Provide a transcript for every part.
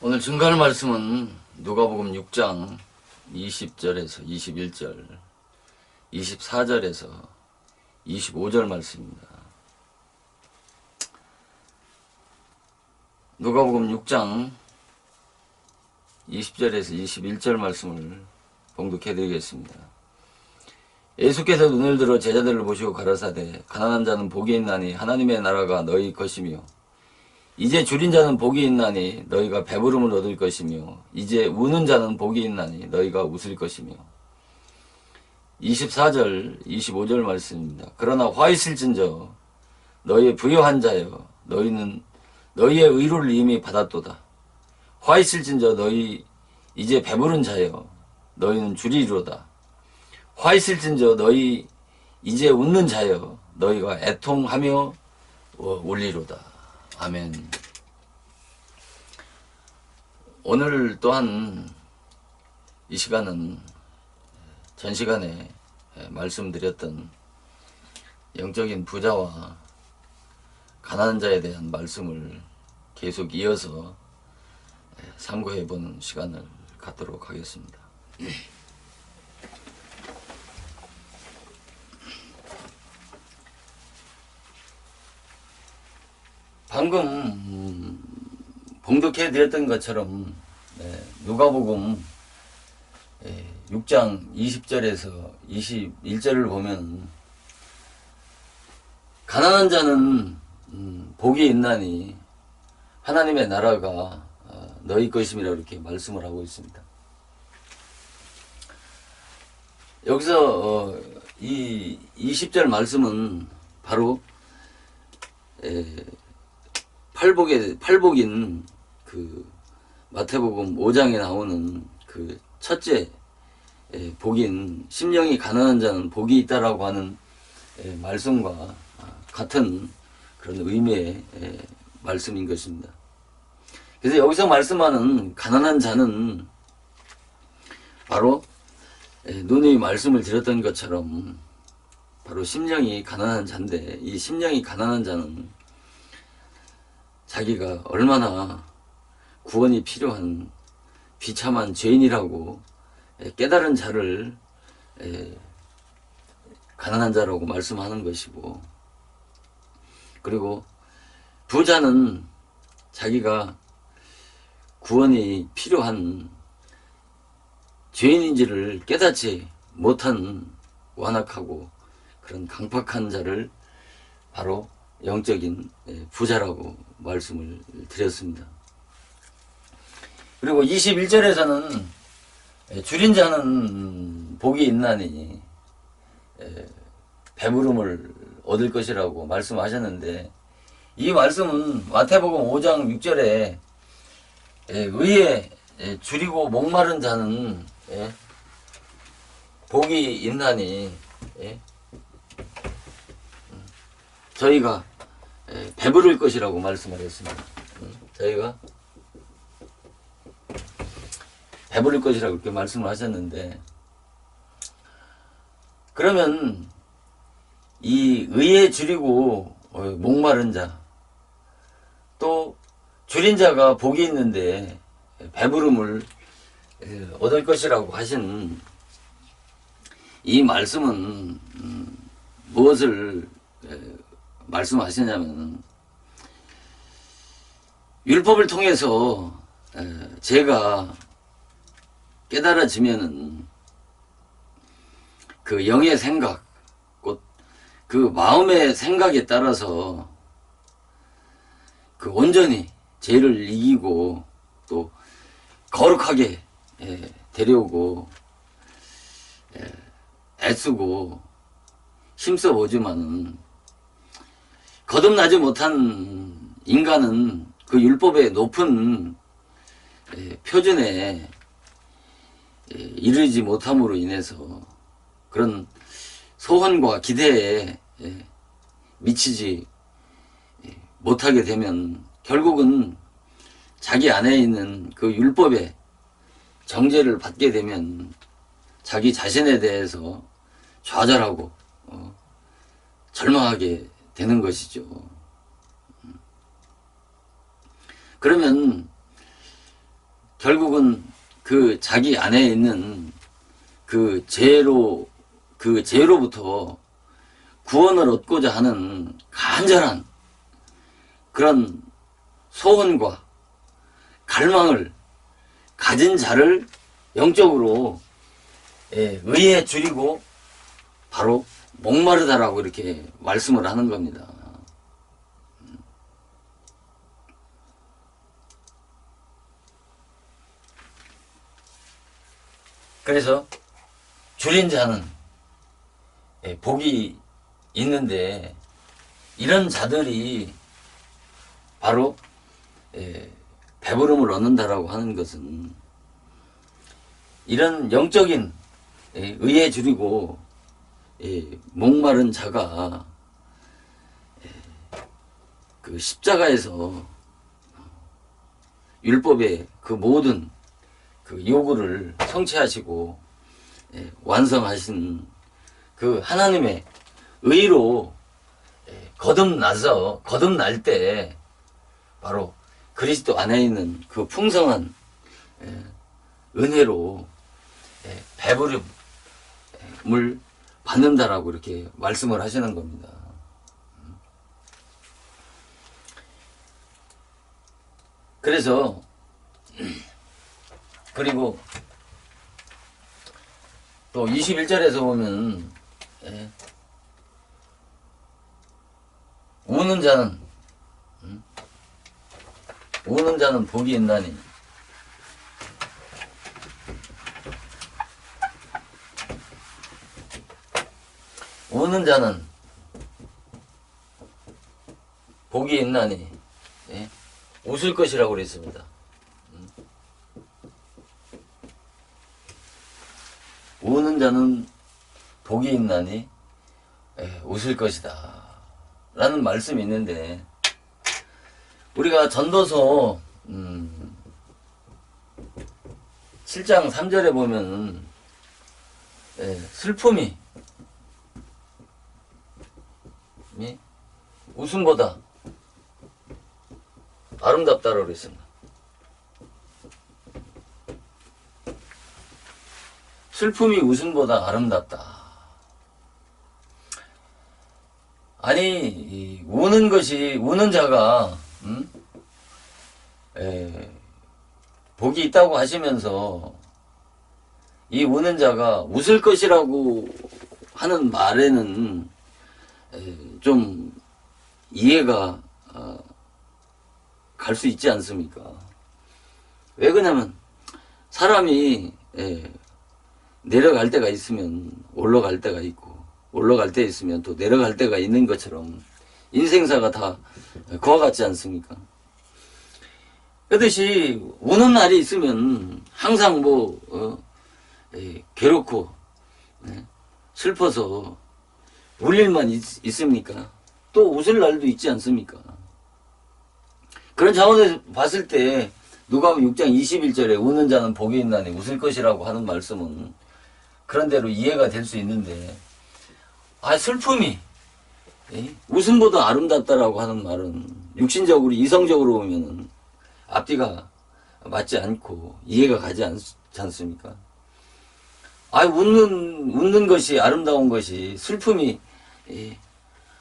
오늘 증거할 말씀은 누가복음 6장 20절에서 21절, 24절에서 25절 말씀입니다. 누가복음 6장 20절에서 21절 말씀을 봉독해 드리겠습니다. 예수께서 눈을 들어 제자들을 보시고 가라사대 가난한 자는 복이 있나니 하나님의 나라가 너희 것이며 이제 줄인 자는 복이 있나니 너희가 배부름을 얻을 것이며 이제 우는 자는 복이 있나니 너희가 웃을 것이며 24절 25절 말씀입니다. 그러나 화 있을진저 너희의 부요한 자여 너희는 너희의 의로를 이미 받았도다. 화 있을진저 너희 이제 배부른 자여 너희는 줄이리로다. 화 있을진저 너희 이제 웃는 자여 너희가 애통하며 울리로다. 아멘. 오늘 또한 이 시간은 전 시간에 말씀드렸던 영적인 부자와 가난한 자에 대한 말씀을 계속 이어서 상고해 보는 시간을 갖도록 하겠습니다. 방금 봉독해 드렸던 것처럼 누가복음 6장 20절에서 21절을 보면 가난한 자는 복이 있나니 하나님의 나라가 너희 것임이라 이렇게 말씀을 하고 있습니다. 여기서 이 20절 말씀은 바로 팔복인 그 마태복음 5장에 나오는 그 첫째 복인 심령이 가난한 자는 복이 있다라고 하는 말씀과 같은 그런 의미의 말씀인 것입니다. 그래서 여기서 말씀하는 가난한 자는 바로 누누이 말씀을 드렸던 것처럼 바로 심령이 가난한 자인데, 이 심령이 가난한 자는 자기가 얼마나 구원이 필요한 비참한 죄인이라고 깨달은 자를 가난한 자라고 말씀하는 것이고, 그리고 부자는 자기가 구원이 필요한 죄인인지를 깨닫지 못한 완악하고 그런 강팍한 자를 바로 영적인 부자라고 말씀을 드렸습니다. 그리고 21절에서는 줄인 자는 복이 있나니 배부름을 얻을 것이라고 말씀하셨는데, 이 말씀은 마태복음 5장 6절에 의에 줄이고 목마른 자는 복이 있나니 저희가 배부를 것이라고 말씀하셨습니다. 저희가 배부를 것이라고 이렇게 말씀을 하셨는데, 그러면 이 의에 줄이고 목마른 자, 또 줄인 자가 복이 있는데 배부름을 얻을 것이라고 하신 이 말씀은 무엇을 말씀하시냐면, 율법을 통해서 제가 깨달아지면은 그 영의 생각, 곧 그 마음의 생각에 따라서 그 온전히 죄를 이기고 또 거룩하게 데려오고 애쓰고 힘써보지만은 거듭나지 못한 인간은 그 율법의 높은 표준에 이르지 못함으로 인해서 그런 소원과 기대에 미치지 못하게 되면 결국은 자기 안에 있는 그 율법의 정죄를 받게 되면 자기 자신에 대해서 좌절하고 절망하게 되는 것이죠. 그러면 결국은 그 자기 안에 있는 그 죄로부터 구원을 얻고자 하는 간절한 그런 소원과 갈망을 가진 자를 영적으로 의에 줄이고 바로 목마르다라고 이렇게 말씀을 하는 겁니다. 그래서 줄인 자는 복이 있는데 이런 자들이 바로 배부름을 얻는다라고 하는 것은 이런 영적인 의에 줄이고 목마른 자가 그 십자가에서 율법의 그 모든 그 요구를 성취하시고 완성하신 그 하나님의 의로 거듭날 때 바로 그리스도 안에 있는 그 풍성한 은혜로 배부름을 받는다라고 이렇게 말씀을 하시는 겁니다. 그래서 그리고 또 21절에서 보면 우는 자는 복이 있나니 우는 자는 복이 있나니 웃을 것이라고 그랬습니다. 우는 자는 복이 있나니 웃을 것이다 라는 말씀이 있는데 우리가 전도서 7장 3절에 보면 슬픔이 웃음보다 아름답다라고 그랬습니다. 슬픔이 웃음보다 아름답다. 아니 우는 자가 복이 있다고 하시면서 이 우는 자가 웃을 것이라고 하는 말에는 좀 이해가 갈 수 있지 않습니까? 왜 그러냐면 사람이 내려갈 때가 있으면 올라갈 때가 있고 올라갈 때 있으면 또 내려갈 때가 있는 것처럼 인생사가 다 그와 같지 않습니까? 그렇듯이 우는 날이 있으면 항상 괴롭고 슬퍼서 울 일만 있습니까? 또 웃을 날도 있지 않습니까? 그런 차원에서 봤을 때 누가복음 6장 21절에 우는 자는 복이 있나니 웃을 것이라고 하는 말씀은 그런 대로 이해가 될 수 있는데 슬픔이 웃음보다 아름답다라고 하는 말은 육신적으로 이성적으로 보면 앞뒤가 맞지 않고 이해가 가지 않습니까? 웃는 것이 아름다운 것이 슬픔이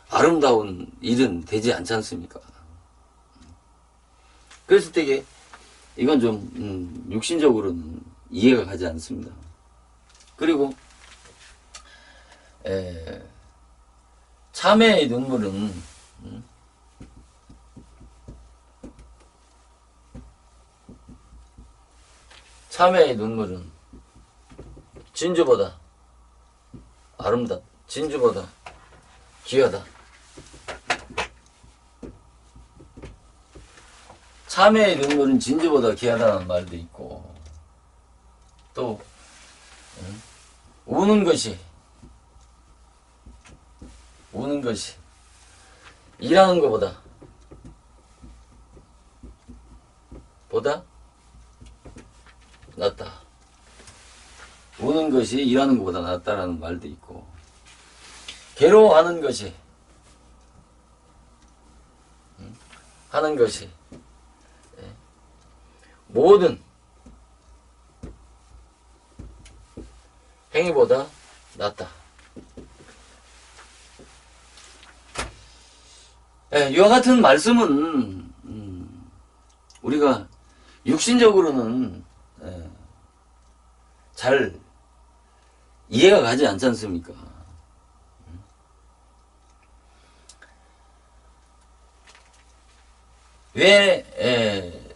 아름다운 일은 되지 않지 않습니까? 그랬을 때 이건 좀 육신적으로는 이해가 가지 않습니다. 그리고 참회의 눈물은 진주보다 진주보다 귀하다. 참회의 눈물은 진주보다 귀하다는 말도 있고 또 우는 것이 일하는 것보다 낫다. 우는 것이 일하는 것보다 낫다라는 말도 있고 괴로워하는 것이 모든 행위보다 낫다. 예, 이와 같은 말씀은 우리가 육신적으로는 잘 이해가 가지 않지 않습니까? 왜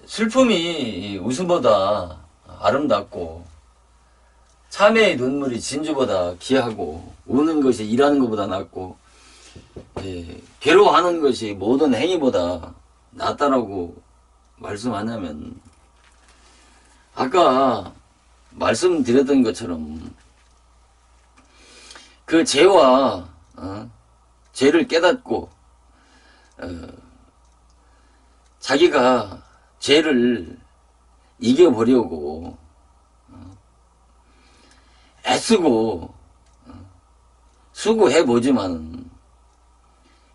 슬픔이 웃음보다 아름답고 참회의 눈물이 진주보다 귀하고 우는 것이 일하는 것보다 낫고 괴로워하는 것이 모든 행위보다 낫다라고 말씀하냐면, 아까 말씀드렸던 것처럼 그 죄와 죄를 깨닫고 자기가 죄를 이겨보려고 애쓰고 수고해보지만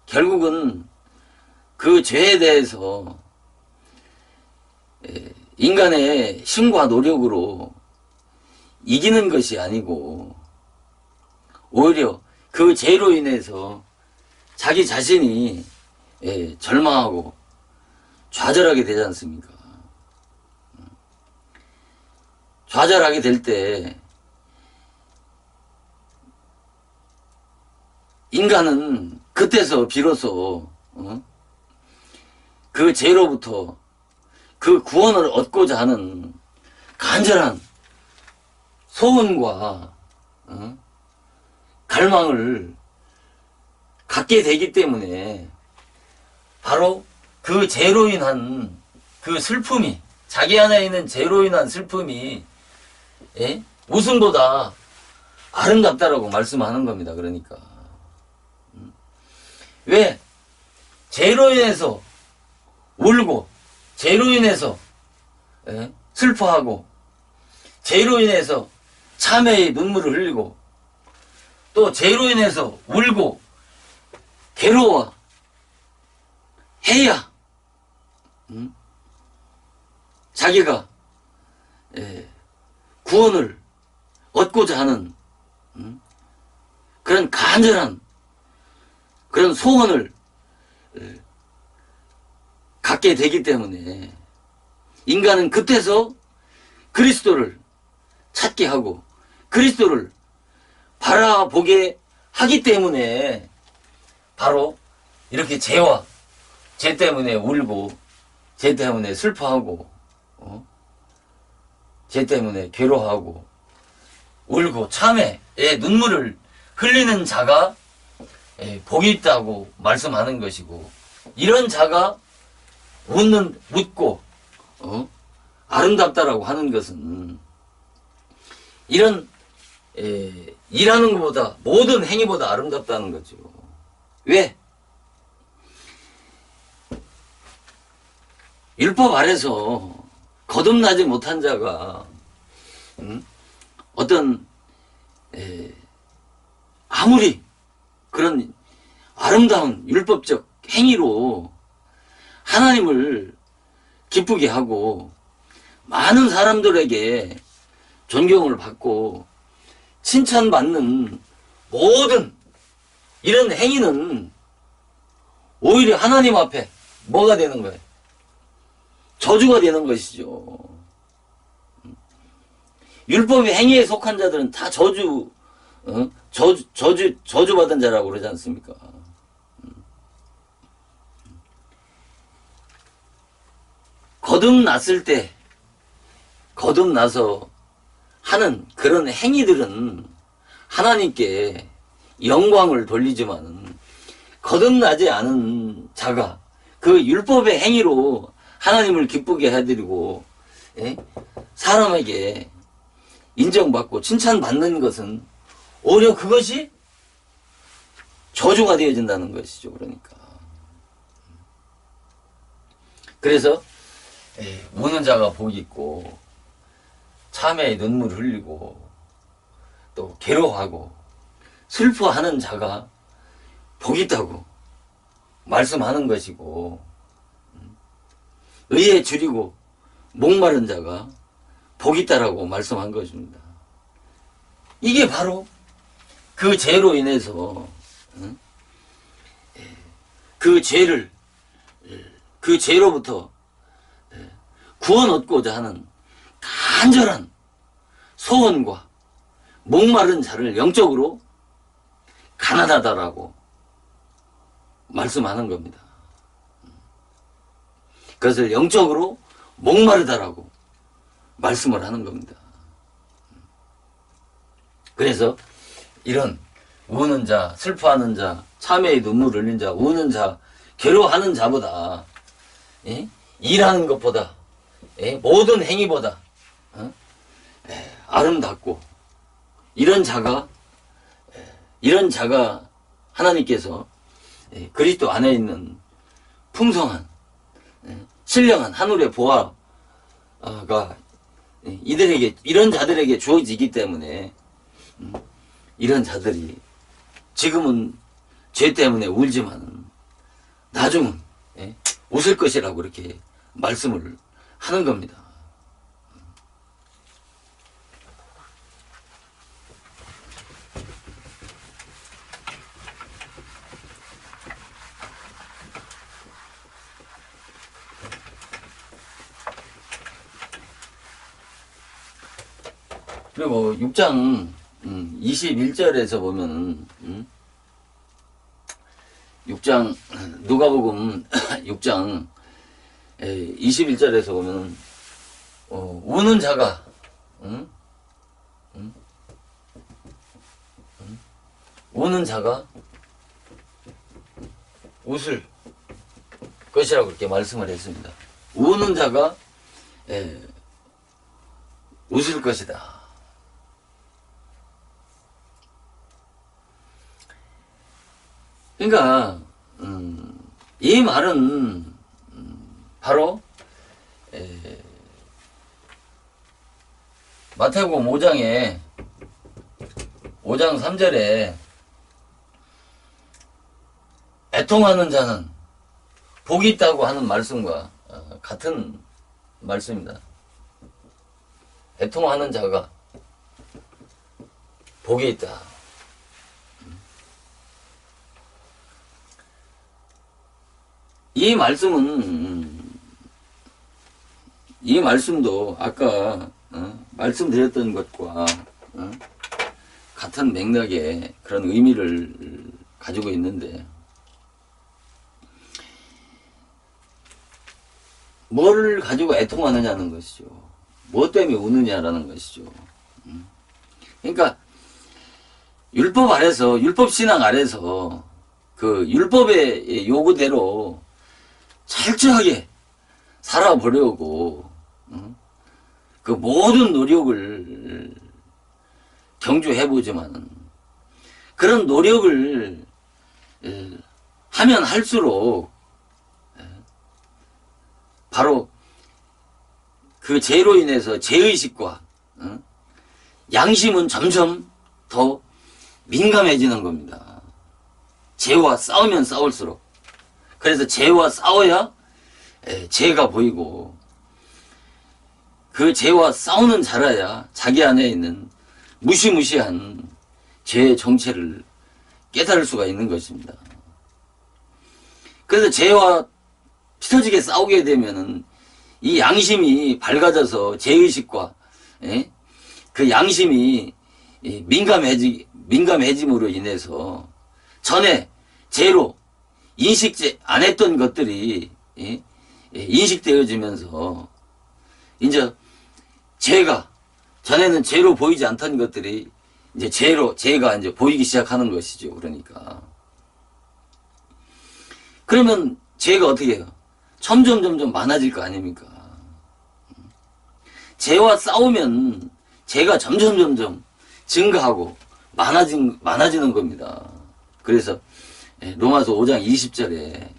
결국은 그 죄에 대해서 인간의 힘과 노력으로 이기는 것이 아니고 오히려 그 죄로 인해서 자기 자신이 절망하고 좌절하게 되지 않습니까? 좌절하게 될 때 인간은 그때서 비로소 그 죄로부터 그 구원을 얻고자 하는 간절한 소원과 갈망을 갖게 되기 때문에 바로 그 죄로 인한 그 슬픔이, 자기 안에 있는 죄로 인한 슬픔이 웃음보다 아름답다라고 말씀하는 겁니다. 그러니까 왜? 죄로 인해서 울고 죄로 인해서 슬퍼하고 죄로 인해서 참회의 눈물을 흘리고 또 죄로 인해서 울고 괴로워 해야 자기가 구원을 얻고자 하는 그런 간절한 그런 소원을 갖게 되기 때문에 인간은 그때서 그리스도를 찾게 하고 그리스도를 바라보게 하기 때문에 바로 이렇게 죄와 죄 때문에 울고 죄 때문에 슬퍼하고 죄 때문에 괴로워하고 울고 참회의 눈물을 흘리는 자가 복이 있다고 말씀하는 것이고, 이런 자가 웃고 아름답다라고 하는 것은 이런 일하는 것보다 모든 행위보다 아름답다는 거죠. 왜? 율법 아래서 거듭나지 못한 자가 어떤 아무리 그런 아름다운 율법적 행위로 하나님을 기쁘게 하고 많은 사람들에게 존경을 받고 칭찬받는 모든 이런 행위는 오히려 하나님 앞에 뭐가 되는 거예요? 저주가 되는 것이죠. 율법의 행위에 속한 자들은 다 저주받은 자라고 그러지 않습니까? 거듭났을 때, 거듭나서 하는 그런 행위들은 하나님께 영광을 돌리지만, 거듭나지 않은 자가 그 율법의 행위로 하나님을 기쁘게 해드리고 사람에게 인정받고 칭찬받는 것은 오히려 그것이 저주가 되어진다는 것이죠. 그러니까 그래서 우는 자가 복이 있고 참회의 눈물을 흘리고 또 괴로워하고 슬퍼하는 자가 복이 있다고 말씀하는 것이고, 의에 줄이고 목마른 자가 복이 있다라고 말씀한 것입니다. 이게 바로 그 죄로 인해서 그 죄를 그 죄로부터 구원 얻고자 하는 간절한 소원과 목마른 자를 영적으로 가난하다라고 말씀하는 겁니다. 그것을 영적으로 목마르다라고 말씀을 하는 겁니다. 그래서 이런 우는 자, 슬퍼하는 자, 참회의 눈물을 흘린 자, 우는 자, 괴로워하는 자보다 일하는 것보다 모든 행위보다 아름답고 이런 자가 하나님께서 그리스도 안에 있는 풍성한 신령한 하늘의 보화가 이들에게 이런 자들에게 주어지기 때문에 이런 자들이 지금은 죄 때문에 울지만 나중은 웃을 것이라고 이렇게 말씀을 하는 겁니다. 그리고 6장 21절에서 보면은 6장 누가복음 6장 21절에서 보면은 우는 자가 우는 자가 웃을 것이라고 그렇게 말씀을 했습니다. 우는 자가 웃을 것이다. 그러니까 이 말은 바로 마태복음 5장 3절에 애통하는 자는 복이 있다고 하는 말씀과 같은 말씀입니다. 애통하는 자가 복이 있다. 이 말씀도 아까 말씀드렸던 것과 같은 맥락의 그런 의미를 가지고 있는데 뭐를 가지고 애통하느냐는 것이죠. 뭐 때문에 우느냐라는 것이죠. 그러니까 율법 아래서 율법 신앙 아래서 그 율법의 요구대로 철저하게 살아보려고 그 모든 노력을 경주해보지만 그런 노력을 하면 할수록 바로 그 죄로 인해서 죄의식과 양심은 점점 더 민감해지는 겁니다. 죄와 싸우면 싸울수록. 그래서 죄와 싸워야 죄가 보이고 그 죄와 싸우는 자라야 자기 안에 있는 무시무시한 죄의 정체를 깨달을 수가 있는 것입니다. 그래서 죄와 피터지게 싸우게 되면은 이 양심이 밝아져서 죄의식과 그 양심이 민감해짐으로 인해서 전에 죄로 인식 안 했던 것들이 인식되어지면서 이제 죄가 전에는 죄로 보이지 않던 것들이 이제 죄가 이제 보이기 시작하는 것이죠. 그러니까 그러면 죄가 어떻게 해요? 점점 많아질 거 아닙니까? 죄와 싸우면 죄가 점점 증가하고 많아지는 겁니다. 그래서 로마서 5장 20절에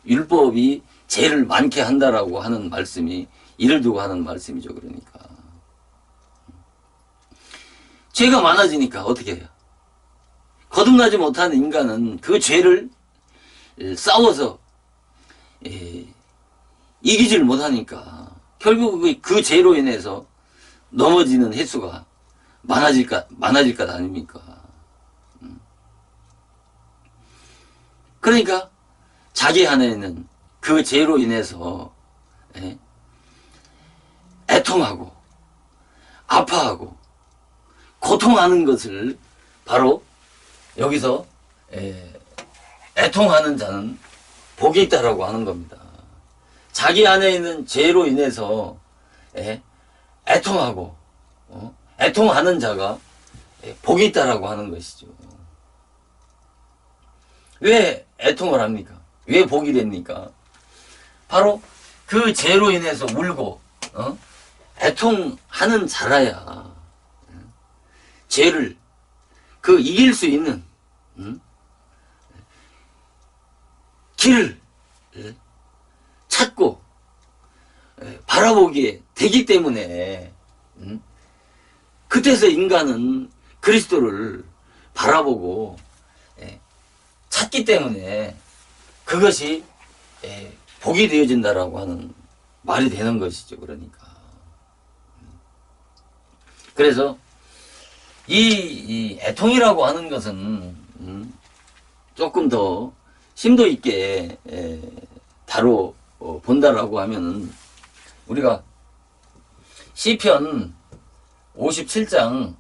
율법이 죄를 많게 한다라고 하는 말씀이 이를 두고 하는 말씀이죠. 그러니까 죄가 많아지니까 어떻게 해요? 거듭나지 못하는 인간은 그 죄를 싸워서 이기질 못하니까 결국 그 죄로 인해서 넘어지는 횟수가 많아질 것 아닙니까? 그러니까 자기 안에는 그 죄로 인해서 애통하고 아파하고 고통하는 것을 바로 여기서 애통하는 자는 복이 있다라고 하는 겁니다. 자기 안에 있는 죄로 인해서 애통하고 애통하는 자가 복이 있다라고 하는 것이죠. 왜 애통을 합니까? 왜 복이 됩니까? 바로 그 죄로 인해서 울고 애통하는 자라야 죄를 이길 수 있는 길을 찾고 바라보게 되기 때문에 그때서 인간은 그리스도를 바라보고 찾기 때문에 그것이 복이 되어진다라고 하는 말이 되는 것이죠. 그러니까 그래서 이 애통이라고 하는 것은 조금 더 심도 있게 다뤄 본다라고 하면은 우리가 시편 51장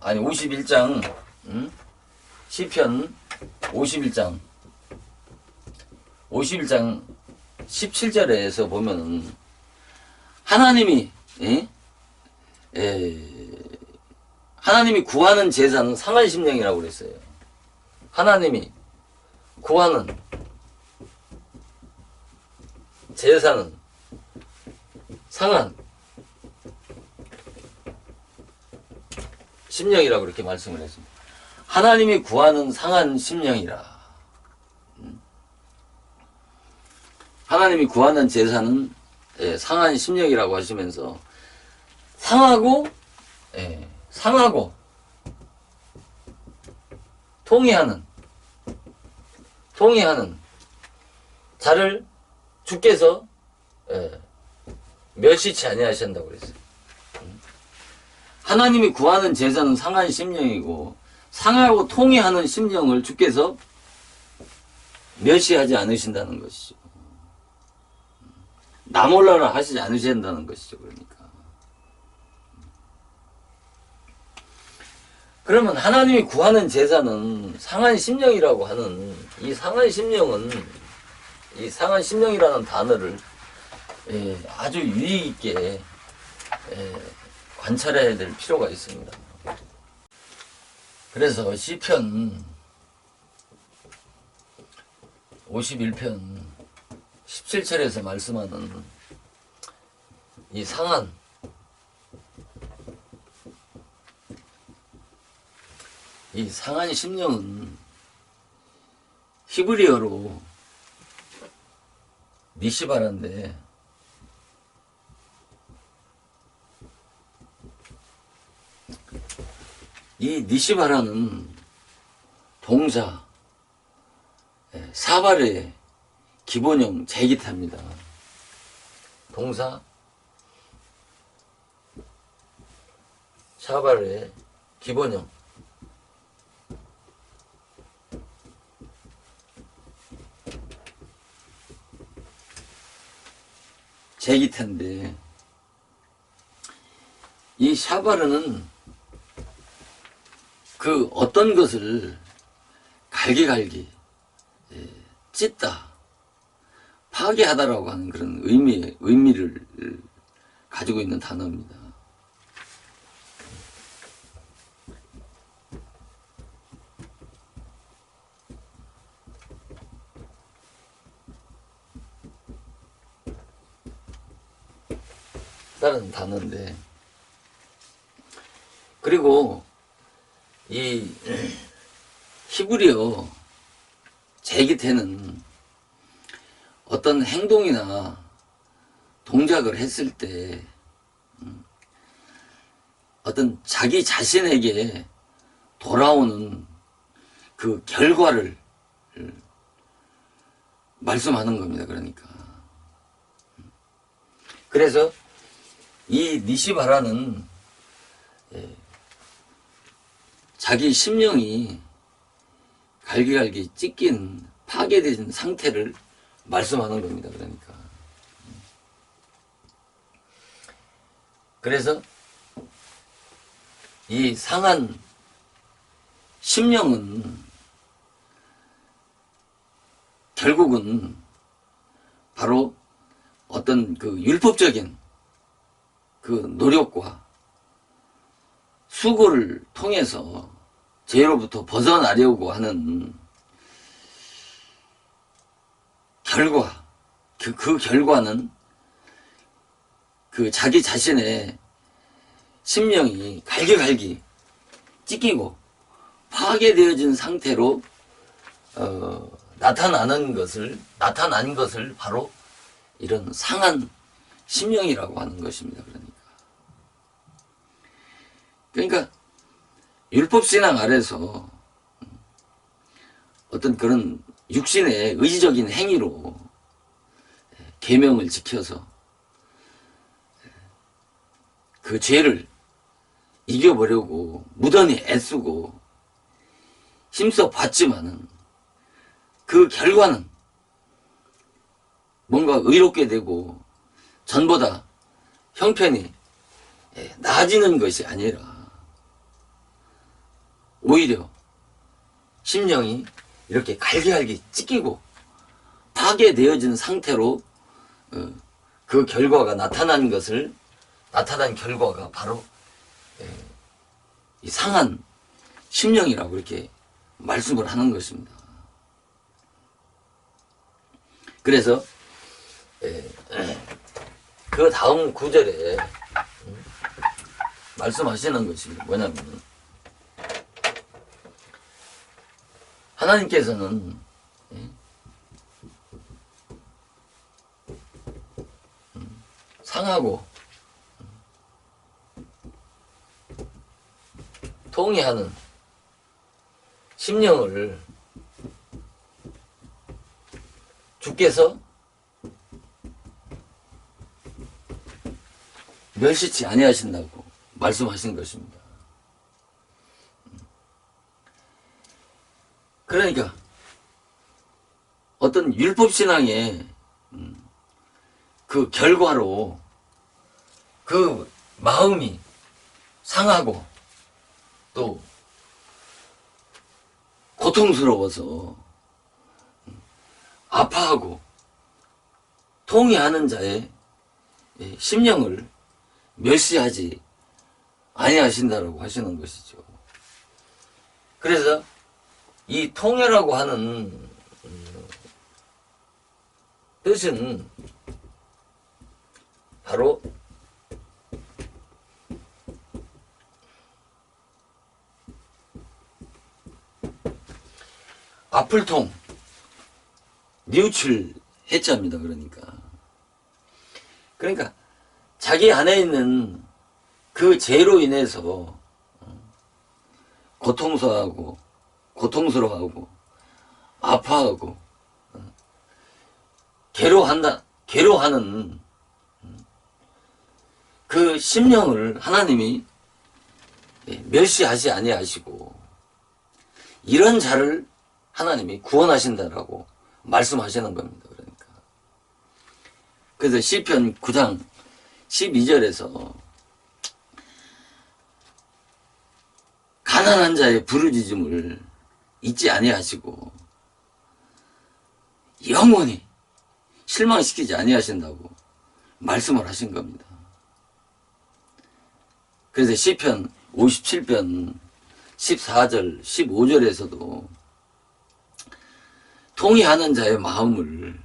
시편 51장 17절에서 보면은 하나님이 하나님이 구하는 제사는 상한 심령이라고 그랬어요. 하나님이 구하는 제사는 상한 심령이라고 그렇게 말씀을 했습니다. 하나님이 구하는 상한 심령이라. 하나님이 구하는 제사는 상한 심령이라고 하시면서 상하고 통회하는 자를 주께서 멸시치 아니하신다고 그랬어요. 하나님이 구하는 제사는 상한 심령이고 상하고 통회하는 심령을 주께서 멸시하지 않으신다는 것이죠. 나 몰라라 하시지 않으신다는 것이죠. 그러니까 그러면 하나님이 구하는 제사는 상한 심령이라고 하는 이 상한 심령이라는 단어를 아주 유의 있게 관찰해야 될 필요가 있습니다. 그래서 시편 51편 17절에서 말씀하는 이 상한 심령은 히브리어로 니시바란데 이 니시바라는 동사 사발의 기본형 제기타입니다. 동사 사발의 기본형 제기타인데 이 샤바르는 그 어떤 것을 갈기갈기 찢다 파괴하다라고 하는 그런 의미를 가지고 있는 단어입니다. 다른 단어인데 그리고 이 히브리어 제기태는 어떤 행동이나 동작을 했을 때 어떤 자기 자신에게 돌아오는 그 결과를 말씀하는 겁니다. 그러니까 그래서 이 니시바라는 자기 심령이 갈기갈기 찢긴 파괴된 상태를 말씀하는 겁니다. 그러니까. 그래서 이 상한 심령은 결국은 바로 어떤 그 율법적인 그 노력과 수고를 통해서 죄로부터 벗어나려고 하는 결과, 그 결과는 그 자기 자신의 심령이 갈기갈기 찢기고 파괴되어진 상태로 나타난 것을 바로 이런 상한 심령이라고 하는 것입니다. 그러니까 율법신앙 아래서 어떤 그런 육신의 의지적인 행위로 계명을 지켜서 그 죄를 이겨보려고 무던히 애쓰고 힘써 봤지만은 그 결과는 뭔가 의롭게 되고 전보다 형편이 나아지는 것이 아니라 오히려 심령이 이렇게 갈기갈기 찢기고 파괴되어진 상태로 그 결과가 나타난 결과가 바로 이 상한 심령이라고 이렇게 말씀을 하는 것입니다. 그래서 그 다음 구절에 말씀하시는 것이 뭐냐면 하나님께서는 상하고 통해하는 심령을 주께서 멸시치 아니하신다고 말씀하신 것입니다. 그러니까 어떤 율법신앙의 그 결과로 그 마음이 상하고 또 고통스러워서 아파하고 통해하는 자의 심령을 멸시하지 아니하신다라고 하시는 것이죠. 그래서 이 통해라고 하는 뜻은 바로 앞을통 뉘우칠 해자입니다. 그러니까 자기 안에 있는 그 죄로 인해서 고통스러워하고 아파하고 괴로워하는 그 심령을 하나님이 멸시하지 아니하시고 이런 자를 하나님이 구원하신다라고 말씀하시는 겁니다. 그래서 시편 9장 12절에서 가난한 자의 부르짖음을 잊지 아니하시고 영원히 실망시키지 아니하신다고 말씀을 하신 겁니다. 그래서 시편 57편 14절 15절에서도 통해하는 자의 마음을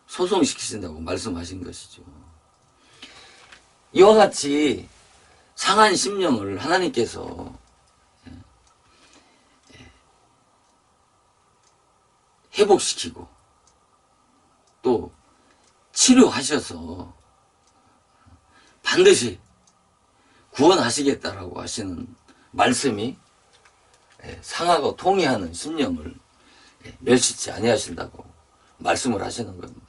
소송시키신다고 말씀하신 것이죠. 이와 같이 상한 심령을 하나님께서 회복시키고 또 치료하셔서 반드시 구원하시겠다라고 하시는 말씀이 상하고 통해하는 심령을 멸시치 아니하신다고 말씀을 하시는 겁니다.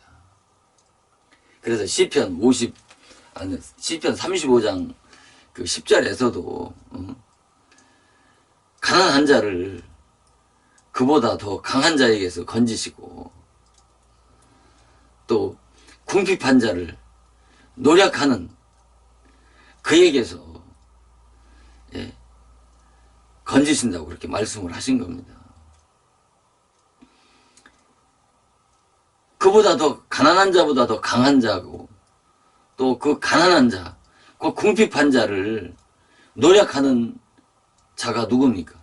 그래서 시편 35장 그 10절에서도 가난한 자를 그보다 더 강한 자에게서 건지시고 또 궁핍한 자를 노력하는 그에게서 건지신다고 그렇게 말씀을 하신 겁니다. 그보다 더 가난한 자보다 더 강한 자고 또 그 가난한 자, 그 궁핍한 자를 노력하는 자가 누굽니까?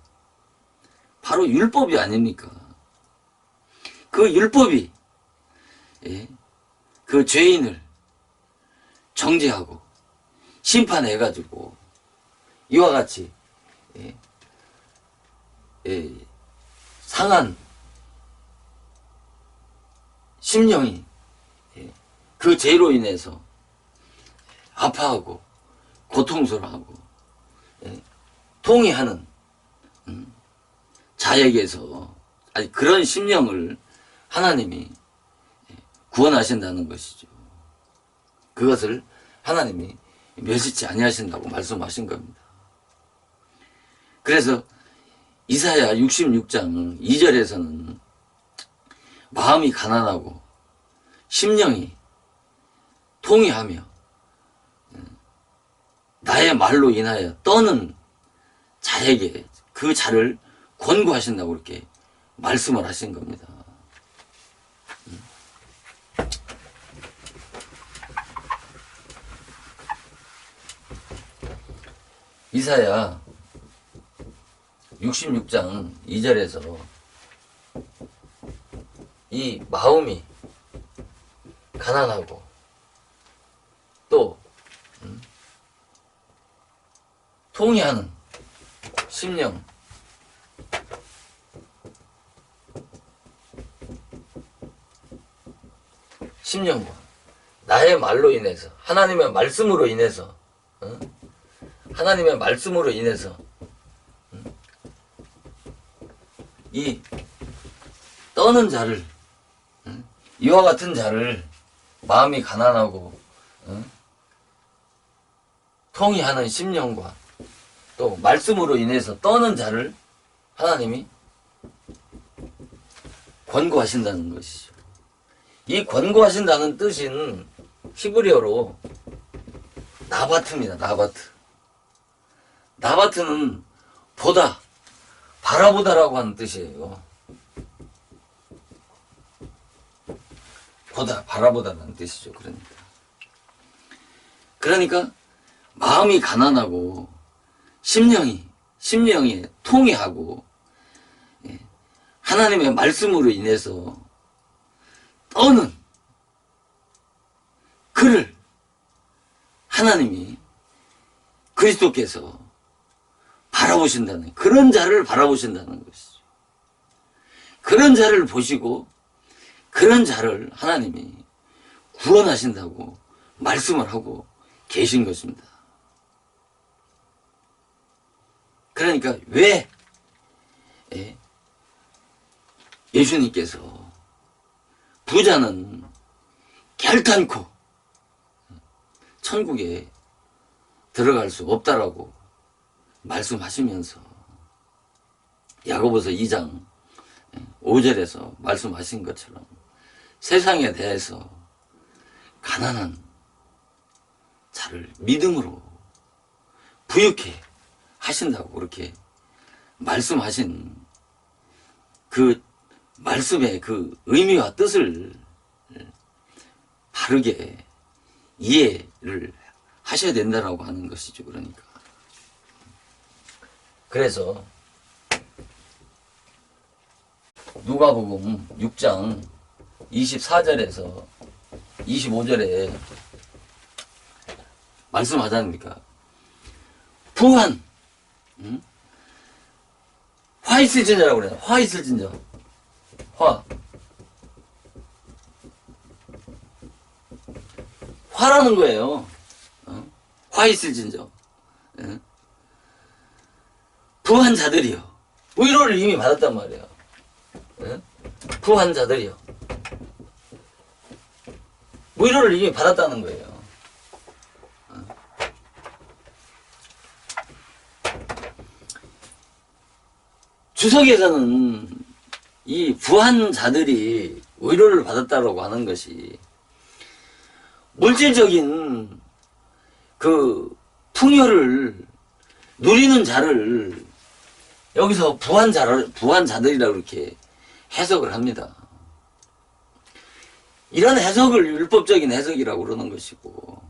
바로 율법이 아닙니까? 그 율법이 그 죄인을 정죄하고 심판해가지고 이와 같이 상한 심령이 그 죄로 인해서 아파하고 고통스러워하고 통해하는 자에게서 아니 그런 심령을 하나님이 구원하신다는 것이죠. 그것을 하나님이 멸시치 아니하신다고 말씀하신 겁니다. 그래서 이사야 66장 2절에서는 마음이 가난하고 심령이 통해하며 나의 말로 인하여 떠는 자에게 그 자를 권고하신다고 그렇게 말씀을 하신 겁니다. 이사야 66장 2절에서 이 마음이 가난하고 또 통해하는 심령과 나의 말로 인해서 하나님의 말씀으로 인해서 이 떠는 자를 이와 같은 자를 마음이 가난하고 통해하는 심령과 또 말씀으로 인해서 떠는 자를 하나님이 권고하신다는 것이죠. 이 권고하신다는 뜻은 히브리어로 나바트입니다. 나바트는 보다, 바라보다라고 하는 뜻이에요. 보다, 바라보다라는 뜻이죠. 그러니까 마음이 가난하고 심령이 통해하고 하나님의 말씀으로 인해서 떠는 그를 하나님이 그리스도께서 바라보신다는, 그런 자를 바라보신다는 것이죠. 그런 자를 보시고 그런 자를 하나님이 구원하신다고 말씀을 하고 계신 것입니다. 그러니까 왜 예수님께서 부자는 결단코 천국에 들어갈 수 없다라고 말씀하시면서 야고보서 2장 5절에서 말씀하신 것처럼 세상에 대해서 가난한 자를 믿음으로 부유케 하신다고 그렇게 말씀하신 그 말씀의 그 의미와 뜻을 바르게 이해를 하셔야 된다라고 하는 것이죠. 그래서 누가복음 6장 24절에서 25절에 말씀하지 않습니까? 부한 화 있을 진저라고 그래요. 화 있을 진저. 화라는 거예요. 화 있을 진저. 부한 자들이요. 위로를 이미 받았단 말이에요. 부한 자들이요. 위로를 이미 받았다는 거예요. 주석에서는 이 부한자들이 의료를 받았다라고 하는 것이 물질적인 그 풍요를 누리는 자를 여기서 부한자들이라고 이렇게 해석을 합니다. 이런 해석을 율법적인 해석이라고 그러는 것이고,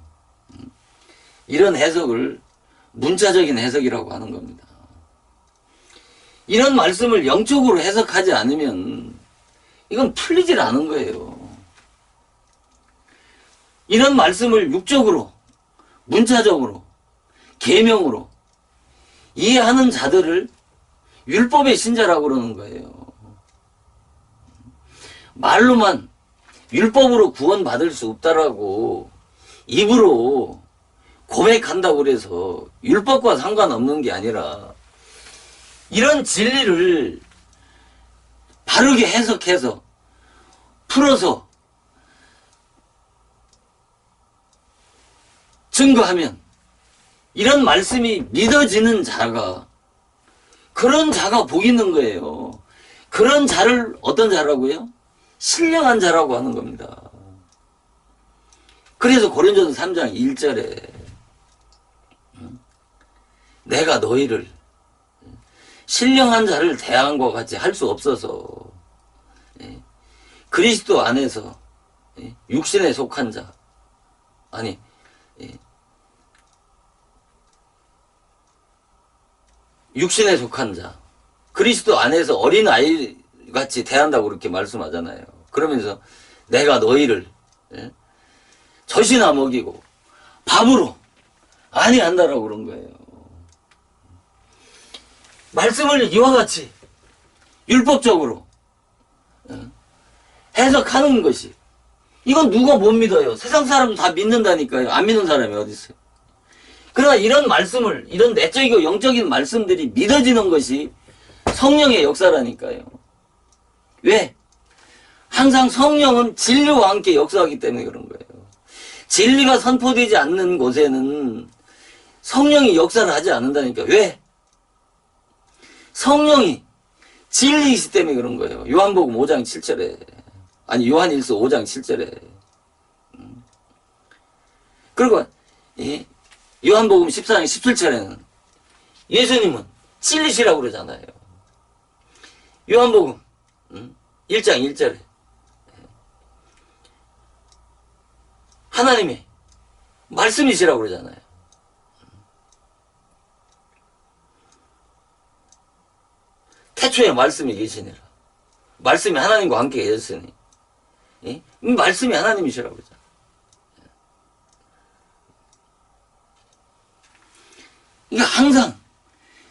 이런 해석을 문자적인 해석이라고 하는 겁니다. 이런 말씀을 영적으로 해석하지 않으면 이건 풀리질 않은 거예요. 이런 말씀을 육적으로, 문자적으로, 계명으로 이해하는 자들을 율법의 신자라고 그러는 거예요. 말로만 율법으로 구원받을 수 없다라고 입으로 고백한다고 그래서 율법과 상관없는 게 아니라 이런 진리를 바르게 해석해서 풀어서 증거하면 이런 말씀이 믿어지는 자가, 그런 자가 복 있는 거예요. 그런 자를 어떤 자라고요? 신령한 자라고 하는 겁니다. 그래서 고린도서 3장 1절에 내가 너희를 신령한 자를 대항과 같이 할 수 없어서 그리스도 안에서 육신에 속한 자, 아니 육신에 속한 자, 그리스도 안에서 어린아이 같이 대한다고 그렇게 말씀하잖아요. 그러면서 내가 너희를 젖이나 먹이고 밥으로 아니한다라고 그런 거예요. 말씀을 이와 같이 율법적으로 해석하는 것이, 이건 누가 못 믿어요. 세상 사람도 다 믿는다니까요. 안 믿는 사람이 어디 있어요. 그러나 이런 말씀을, 이런 내적이고 영적인 말씀들이 믿어지는 것이 성령의 역사라니까요. 왜? 항상 성령은 진리와 함께 역사하기 때문에 그런 거예요. 진리가 선포되지 않는 곳에는 성령이 역사를 하지 않는다니까. 왜? 성령이 진리이기 때문에 그런 거예요. 요한복음 5장 7절에, 아니 요한일서 5장 7절에. 그리고 요한복음 14장 17절에는 예수님은 진리시라고 그러잖아요. 요한복음 1장 1절에 하나님의 말씀이시라고 그러잖아요. 태초에 말씀이 계시니라. 말씀이 하나님과 함께 계셨으니 말씀이 하나님이시라고 그러잖아요. 그러니까 항상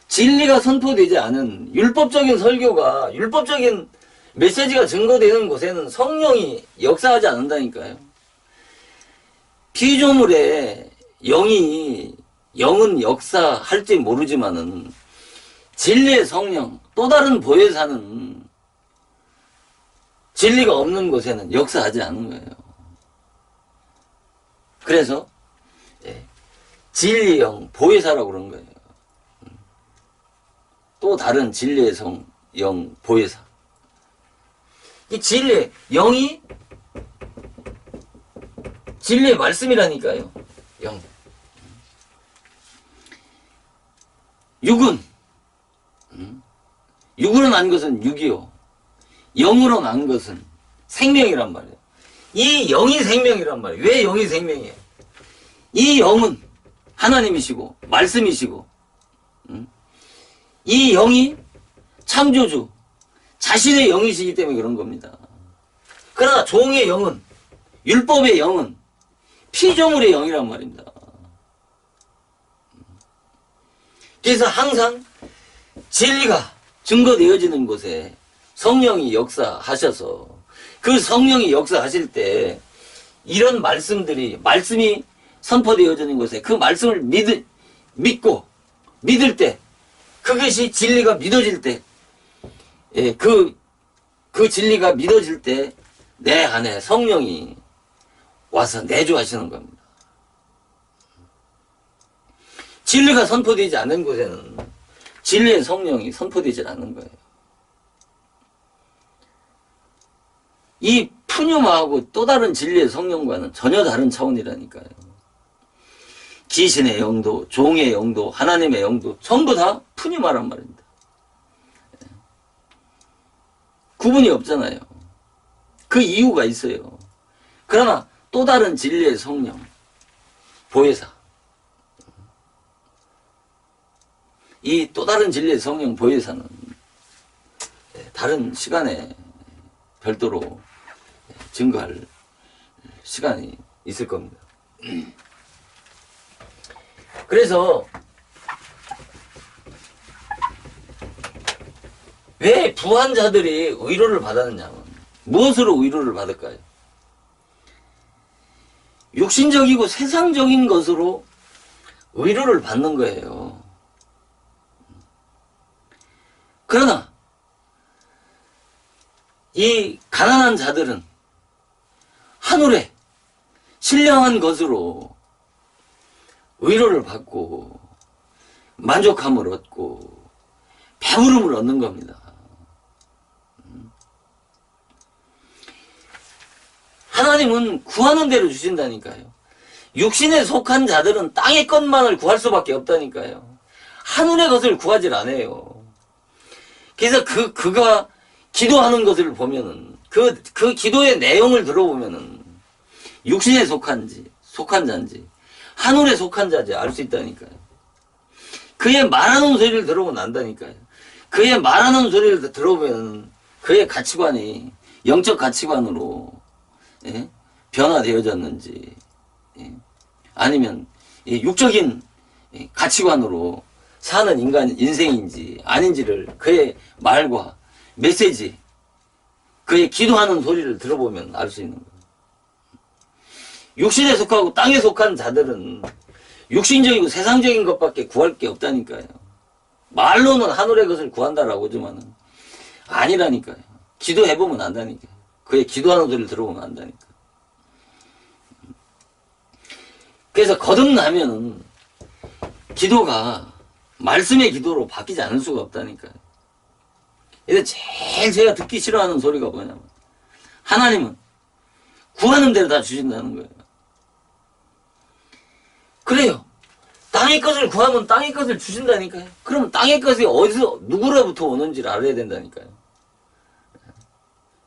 진리가 선포되지 않은 율법적인 설교가, 율법적인 메시지가 증거되는 곳에는 성령이 역사하지 않는다니까요. 피조물의 영은 역사할지 모르지만은 진리의 성령, 또 다른 보혜사는 진리가 없는 곳에는 역사하지 않는 거예요. 그래서 진리의 영, 보혜사라고 그런 거예요. 또 다른 진리의 영, 보혜사. 이 진리의 영이 진리의 말씀이라니까요. 영. 육으로 난 것은 육이요, 영으로 난 것은 생명이란 말이에요. 이 영이 생명이란 말이에요. 왜 영이 생명이에요? 이 영은 하나님이시고 말씀이시고, 이 영이 창조주 자신의 영이시기 때문에 그런 겁니다. 그러나 종의 영은, 율법의 영은 피조물의 영이란 말입니다. 그래서 항상 진리가 증거되어지는 곳에 성령이 역사하셔서, 그 성령이 역사하실 때 이런 말씀이 선포되어지는 곳에 그 말씀을 믿고 믿을 때, 그것이 진리가 믿어질 때, 그 진리가 믿어질 때 내 안에 성령이 와서 내주하시는 겁니다. 진리가 선포되지 않는 곳에는 진리의 성령이 선포되지 않는 거예요. 이 푸뉴마하고 또 다른 진리의 성령과는 전혀 다른 차원이라니까요. 귀신의 영도, 종의 영도, 하나님의 영도 전부 다 푸뉴마란 말입니다. 구분이 없잖아요. 그 이유가 있어요. 그러나 또 다른 진리의 성령, 보혜사. 이 또 다른 진리의 성령 보혜사는 다른 시간에 별도로 증거할 시간이 있을 겁니다. 그래서 왜 부한자들이 위로를 받았느냐면 무엇으로 위로를 받을까요? 육신적이고 세상적인 것으로 위로를 받는 거예요. 그러나 이 가난한 자들은 하늘에 신령한 것으로 위로를 받고 만족함을 얻고 배부름을 얻는 겁니다. 하나님은 구하는 대로 주신다니까요. 육신에 속한 자들은 땅의 것만을 구할 수밖에 없다니까요. 하늘의 것을 구하질 않아요. 그래서 그가 기도하는 것을 보면은, 그 기도의 내용을 들어보면은, 육신에 속한 자인지, 하늘에 속한 자인지 알 수 있다니까요. 그의 말하는 소리를 들어보면 안다니까요. 그의 말하는 소리를 들어보면 그의 가치관이 영적 가치관으로 변화되어졌는지, 아니면 육적인 가치관으로 사는 인생인지 아닌지를 그의 말과 메시지, 그의 기도하는 소리를 들어보면 알 수 있는 거예요. 육신에 속하고 땅에 속한 자들은 육신적이고 세상적인 것밖에 구할 게 없다니까요. 말로는 하늘의 것을 구한다라고 하지만은 아니라니까요. 기도해보면 안다니까요. 그의 기도하는 소리를 들어보면 안다니까요. 그래서 거듭나면은 기도가 말씀의 기도로 바뀌지 않을 수가 없다니까요. 그래서 제일 제가 듣기 싫어하는 소리가 뭐냐면 하나님은 구하는 대로 다 주신다는 거예요. 그래요. 땅의 것을 구하면 땅의 것을 주신다니까요. 그럼 땅의 것이 어디서 누구로부터 오는지를 알아야 된다니까요.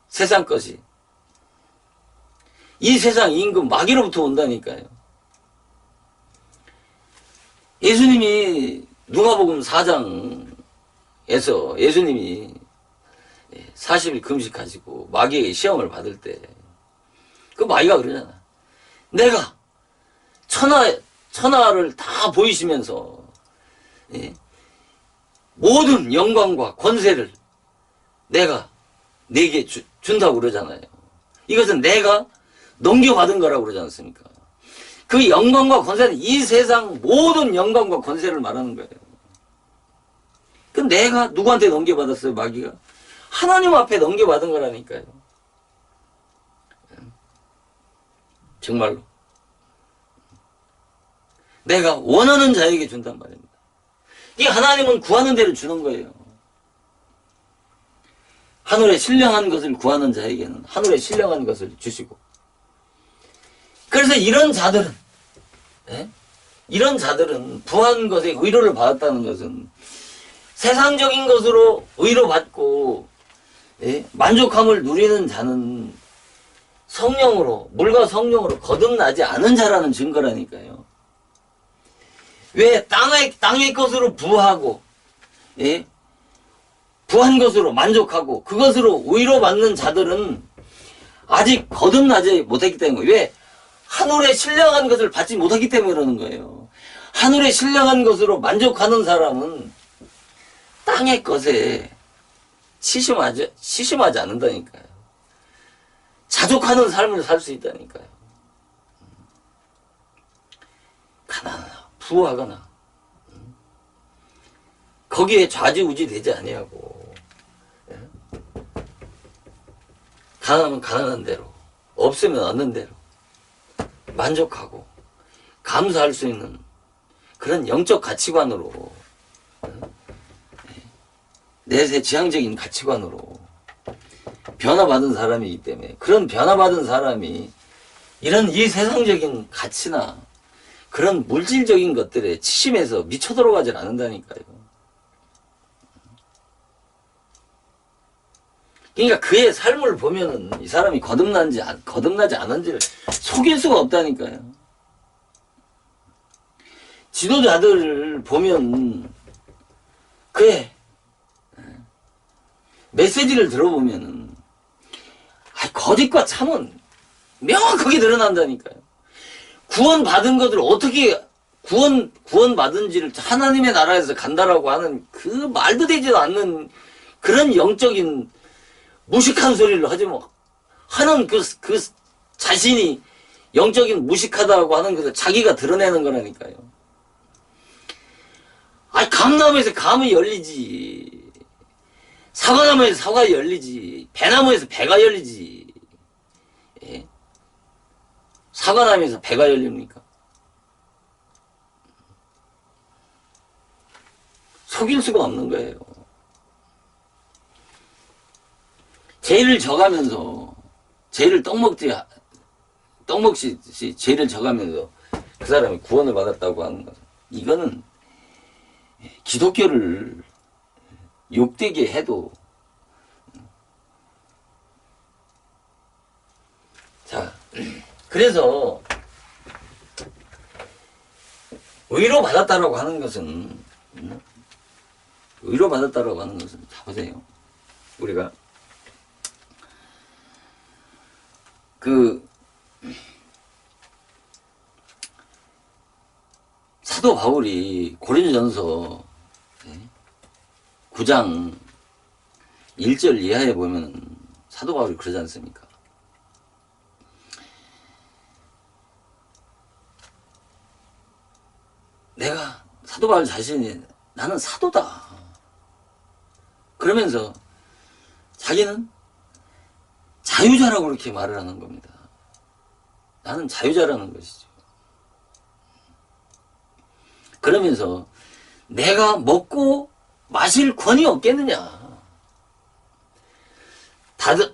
세상 것이. 이 세상 임금 마귀로부터 온다니까요. 예수님이 누가복음 4장에서 예수님이 40일 금식하시고 마귀에게 시험을 받을 때 그 마귀가 그러잖아. 내가 천하를 다 보이시면서 모든 영광과 권세를 내가 네게 준다고 그러잖아요. 이것은 내가 넘겨받은 거라고 그러지 않습니까? 그 영광과 권세는 이 세상 모든 영광과 권세를 말하는 거예요. 그 내가 누구한테 넘겨받았어요, 마귀가? 하나님 앞에 넘겨받은 거라니까요. 정말로. 내가 원하는 자에게 준단 말입니다. 이 하나님은 구하는 대로 주는 거예요. 하늘에 신령한 것을 구하는 자에게는 하늘에 신령한 것을 주시고. 그래서 이런 자들은 부한 것에 위로를 받았다는 것은 세상적인 것으로 위로받고 만족함을 누리는 자는 성령으로, 물과 성령으로 거듭나지 않은 자라는 증거라니까요. 왜 땅의 것으로 부하고 부한 것으로 만족하고 그것으로 위로받는 자들은 아직 거듭나지 못했기 때문에, 왜? 하늘에 신령한 것을 받지 못하기 때문에 그러는 거예요. 하늘에 신령한 것으로 만족하는 사람은 땅의 것에 시심하지 않는다니까요. 자족하는 삶을 살 수 있다니까요. 가난하나 부하거나 거기에 좌지우지 되지 아니하고, 가난하면 가난한 대로, 없으면 없는 대로 만족하고 감사할 수 있는 그런 영적 가치관으로, 내세 지향적인 가치관으로 변화받은 사람이기 때문에 그런 변화받은 사람이 이런 이 세상적인 가치나 그런 물질적인 것들에 치심해서 미쳐 들어가질 않는다니까요. 그러니까 그의 삶을 보면은 이 사람이 거듭나지 않은지를 속일 수가 없다니까요. 지도자들을 보면 그의 메시지를 들어보면은 거짓과 참은 명확하게 드러난다니까요. 구원받은 것을 어떻게 구원받은지를 하나님의 나라에서 간다라고 하는 그 말도 되지도 않는 그런 영적인 무식한 소리를 하지 뭐 하는 그 자신이 영적인 무식하다고 하는 것을 자기가 드러내는 거라니까요. 감나무에서 감이 열리지. 사과나무에서 사과가 열리지. 배나무에서 배가 열리지. 예? 사과나무에서 배가 열립니까? 속일 수가 없는 거예요. 죄를 져가면서 죄를 떡먹듯이 죄를 져가면서 그 사람이 구원을 받았다고 하는 것은 이거는 기독교를 욕되게 해도 자 그래서 의로 받았다라고 하는 것은 자 보세요. 우리가 사도 바울이 고린도전서 9장 1절 이하에 보면 사도 바울이 그러지 않습니까? 내가 사도 바울 자신이 나는 사도다. 그러면서 자기는 자유자라고 그렇게 말을 하는 겁니다. 나는 자유자라는 것이죠. 그러면서 내가 먹고 마실 권위 없겠느냐.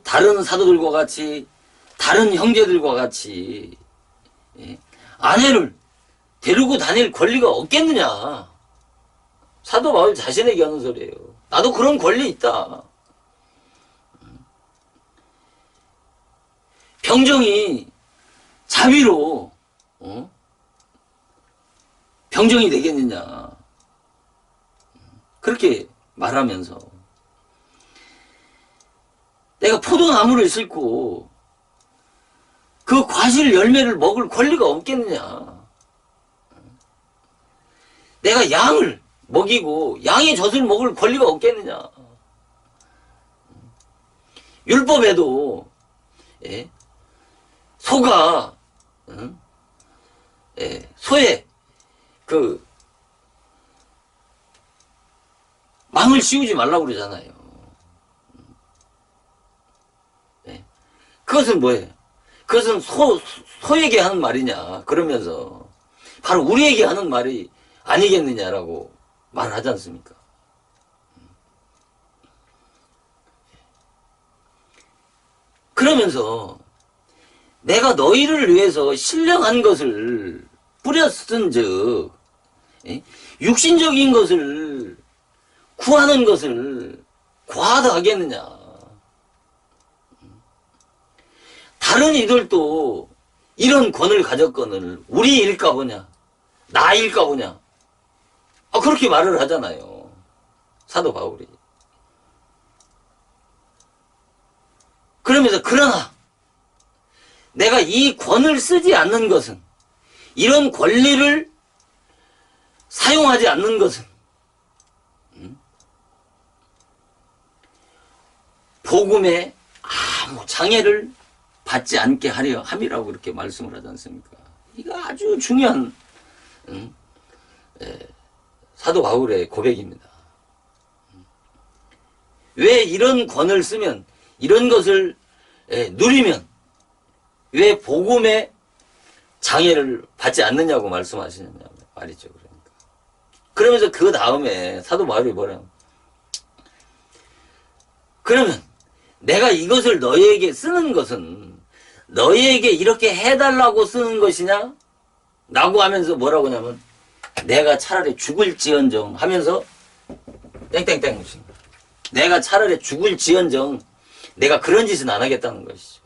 다른 사도들과 같이 다른 형제들과 같이 아내를 데리고 다닐 권리가 없겠느냐. 사도 바울 자신에게 하는 소리예요. 나도 그런 권리 있다. 병정이 자비로 병정이 되겠느냐. 그렇게 말하면서 내가 포도나무를 싣고 그 과실 열매를 먹을 권리가 없겠느냐. 내가 양을 먹이고 양의 젖을 먹을 권리가 없겠느냐. 율법에도 소가 소에 망을 씌우지 말라고 그러잖아요. 그것은 뭐예요? 그것은 소에게 하는 말이냐. 그러면서 바로 우리에게 하는 말이 아니겠느냐라고 말을 하지 않습니까? 그러면서 내가 너희를 위해서 신령한 것을 뿌렸은즉 육신적인 것을 구하는 것을 과하다 하겠느냐. 다른 이들도 이런 권을 가졌거늘 우리 일까 보냐, 나 일까 보냐. 그렇게 말을 하잖아요. 사도 바울이. 그러면서 그러나 내가 이 권을 쓰지 않는 것은, 이런 권리를 사용하지 않는 것은 복음에 아무 장애를 받지 않게 하려 함이라고 그렇게 말씀을 하지 않습니까? 이거 아주 중요한 사도 바울의 고백입니다. 왜 이런 권을 쓰면, 이런 것을 누리면 왜 복음에 장애를 받지 않느냐고 말씀하시느냐 말이죠. 그러면서 그 다음에 사도 바울이 뭐래요? 그러면 내가 이것을 너희에게 쓰는 것은 너희에게 이렇게 해달라고 쓰는 것이냐? 라고 하면서 뭐라고 하냐면 내가 차라리 죽을지언정 하면서 땡땡땡. 내가 차라리 죽을지언정 내가 그런 짓은 안 하겠다는 것이죠.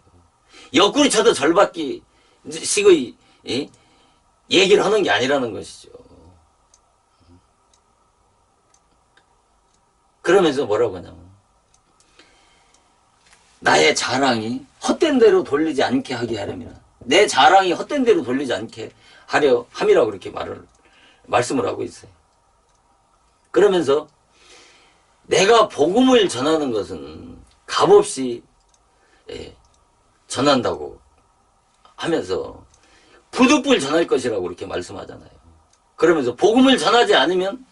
옆구리 쳐도 절받기 식의 얘기를 하는 게 아니라는 것이죠. 그러면서 뭐라고 하냐면 나의 자랑이 헛된 대로 돌리지 않게 하게 하려면 내 자랑이 헛된 대로 돌리지 않게 하려 함이라고 그렇게 말씀을 하고 있어요. 그러면서 내가 복음을 전하는 것은 값없이 전한다고 하면서 부득불 전할 것이라고 그렇게 말씀하잖아요. 그러면서 복음을 전하지 않으면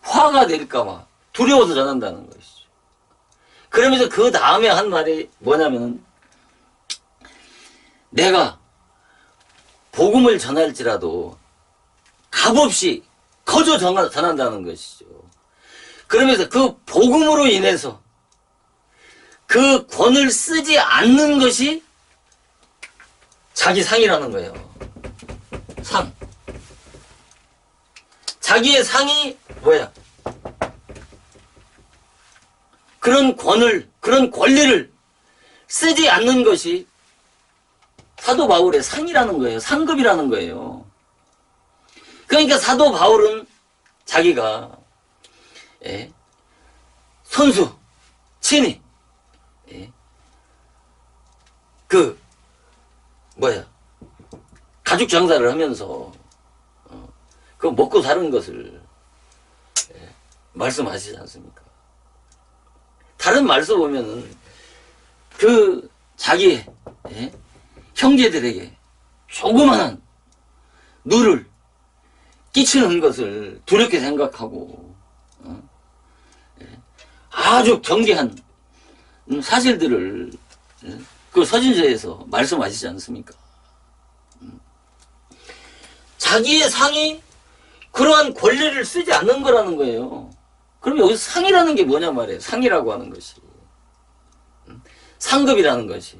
화가 될까봐 두려워서 전한다는 것이죠. 그러면서 그 다음에 한 말이 뭐냐면 내가 복음을 전할지라도 값없이 거저 전한다는 것이죠. 그러면서 그 복음으로 인해서 그 권을 쓰지 않는 것이 자기 상이라는 거예요. 상. 자기의 상이 뭐야? 그런 권을, 그런 권리를 쓰지 않는 것이 사도 바울의 상이라는 거예요. 상급이라는 거예요. 그러니까 사도 바울은 자기가 선수, 친히 가죽 장사를 하면서 그 먹고 사는 것을 말씀하시지 않습니까? 다른 말씀 보면은 그 자기 형제들에게 조그마한 누를 끼치는 것을 두렵게 생각하고 아주 경계한 사실들을 그 서신서에서 말씀하시지 않습니까? 자기의 상이 그러한 권리를 쓰지 않는 거라는 거예요. 그럼 여기서 상이라는 게 뭐냐 말이에요. 상이라고 하는 것이. 상급이라는 것이.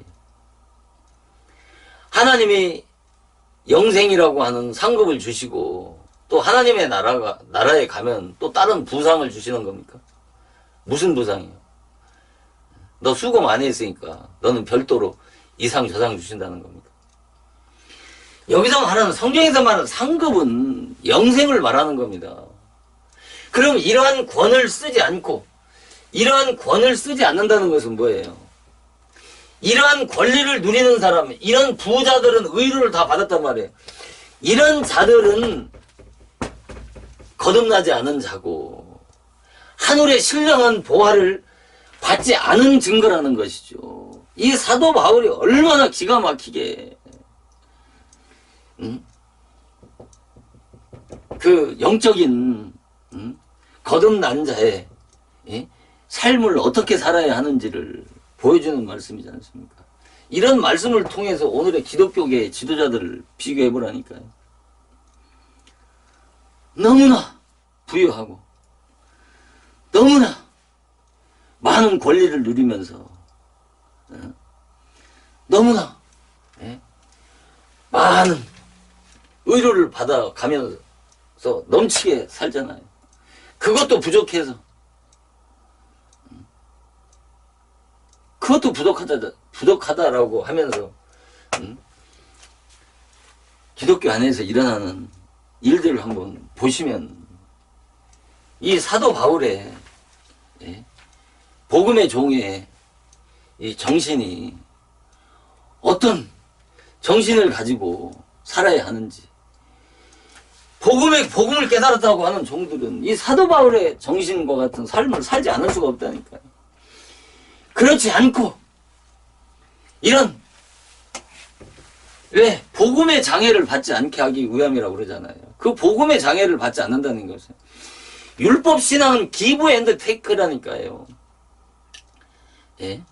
하나님이 영생이라고 하는 상급을 주시고 또 하나님의 나라에 가면 또 다른 부상을 주시는 겁니까? 무슨 부상이요? 너 수고 많이 했으니까 너는 별도로 이 상 저 상 주신다는 겁니까? 여기서 말하는 성경에서 말하는 상급은 영생을 말하는 겁니다. 그럼 이러한 권을 쓰지 않고 이러한 권을 쓰지 않는다는 것은 뭐예요? 이러한 권리를 누리는 사람, 이런 부자들은 의료를 다 받았단 말이에요. 이런 자들은 거듭나지 않은 자고 하늘의 신령한 보화를 받지 않은 증거라는 것이죠. 이 사도 바울이 얼마나 기가 막히게 그 영적인 거듭난 자의 삶을 어떻게 살아야 하는지를 보여주는 말씀이지 않습니까? 이런 말씀을 통해서 오늘의 기독교계의 지도자들을 비교해 보라니까요. 너무나 부유하고 너무나 많은 권리를 누리면서 너무나 많은 의료를 받아가면서 넘치게 살잖아요. 그것도 부족해서 그것도 부족하다라고 하면서 기독교 안에서 일어나는 일들을 한번 보시면 이 사도 바울의 복음의 종의 이 정신이 어떤 정신을 가지고 살아야 하는지 복음을 깨달았다고 하는 종들은 이 사도 바울의 정신과 같은 삶을 살지 않을 수가 없다니까요. 그렇지 않고 이런 왜 복음의 장애를 받지 않게 하기 위함이라고 그러잖아요. 그 복음의 장애를 받지 않는다는 것은 율법 신앙은 기브 앤드 테이크라니까요. 예?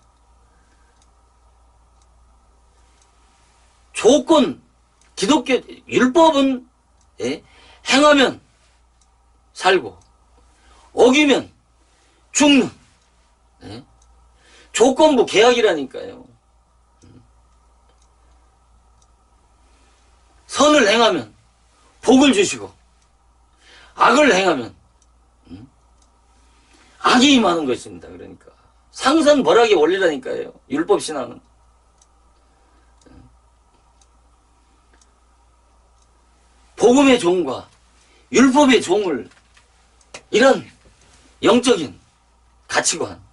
조건 기독교 율법은 행하면 살고 어기면 죽는 조건부 계약이라니까요. 선을 행하면 복을 주시고 악을 행하면 악이 임하는 것입니다. 그러니까 상선벌악의 원리라니까요. 율법 신앙은. 복음의 종과 율법의 종을 이런 영적인 가치관,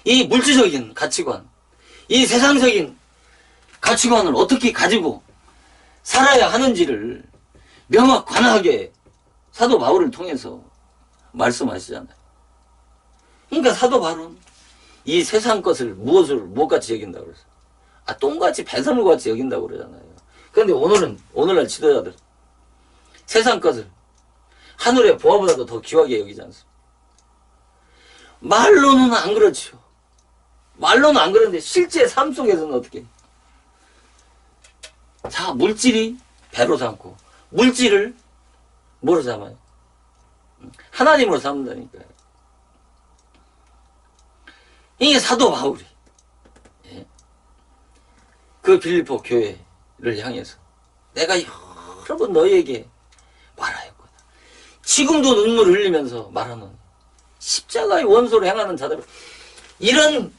이 물질적인 가치관, 이 세상적인 가치관을 어떻게 가지고 살아야 하는지를 명확관하게 사도 바울을 통해서 말씀하시잖아요. 그러니까 사도 바울은 이 세상 것을 무엇같이 여긴다고 그랬어요? 똥같이 배설물같이 여긴다고 그러잖아요. 그런데 오늘날 지도자들 세상 것을 하늘의 보화보다도 더 귀하게 여기지 않습니까? 말로는 안 그렇죠. 말로는 안 그런데 실제 삶 속에서는 어떻게? 자, 물질이 배로 삼고 물질을 뭐로 삼아요? 하나님으로 삼는다니까요. 이게 사도 바울이 그 빌립보 교회를 향해서 내가 여러 번 너희에게 말하였구나. 지금도 눈물을 흘리면서 말하는 십자가의 원소를 행하는 자들, 이런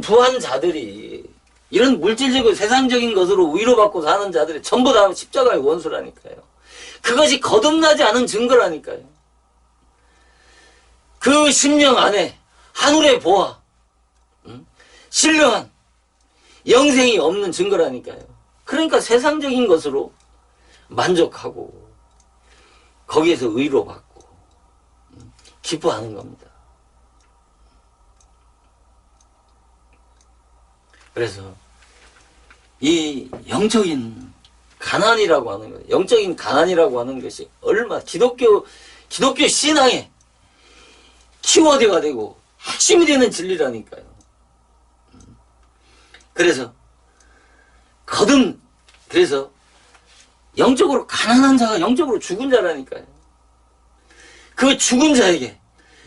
부한 자들이, 이런 물질적이고 세상적인 것으로 위로받고 사는 자들이 전부 다 십자가의 원소라니까요. 그것이 거듭나지 않은 증거라니까요. 그 심령 안에 하늘의 보화, 신령한 영생이 없는 증거라니까요. 그러니까 세상적인 것으로 만족하고 거기에서 위로받고 기뻐하는 겁니다. 그래서 이 영적인 가난이라고 하는 것, 영적인 가난이라고 하는 것이 얼마나 기독교 신앙의 키워드가 되고 핵심이 되는 진리라니까요. 그래서 영적으로 가난한 자가 영적으로 죽은 자라니까요. 그 죽은 자에게,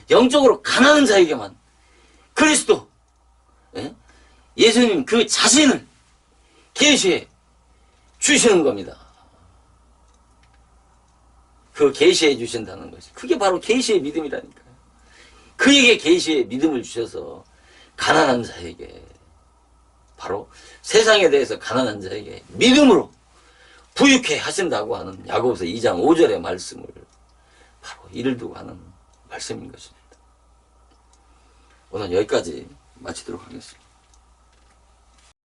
영적으로 가난한 자에게만 그리스도, 예수님 그 자신을 계시해 주시는 겁니다. 그 계시해 주신다는 것이, 그게 바로 계시의 믿음이라니까요. 그에게 계시의 믿음을 주셔서 가난한 자에게, 바로 세상에 대해서 가난한 자에게 믿음으로 부유케 하신다고 하는 야고보서 2장 5절의 말씀을 바로 이를 두고 하는 말씀인 것입니다. 오늘 여기까지 마치도록 하겠습니다.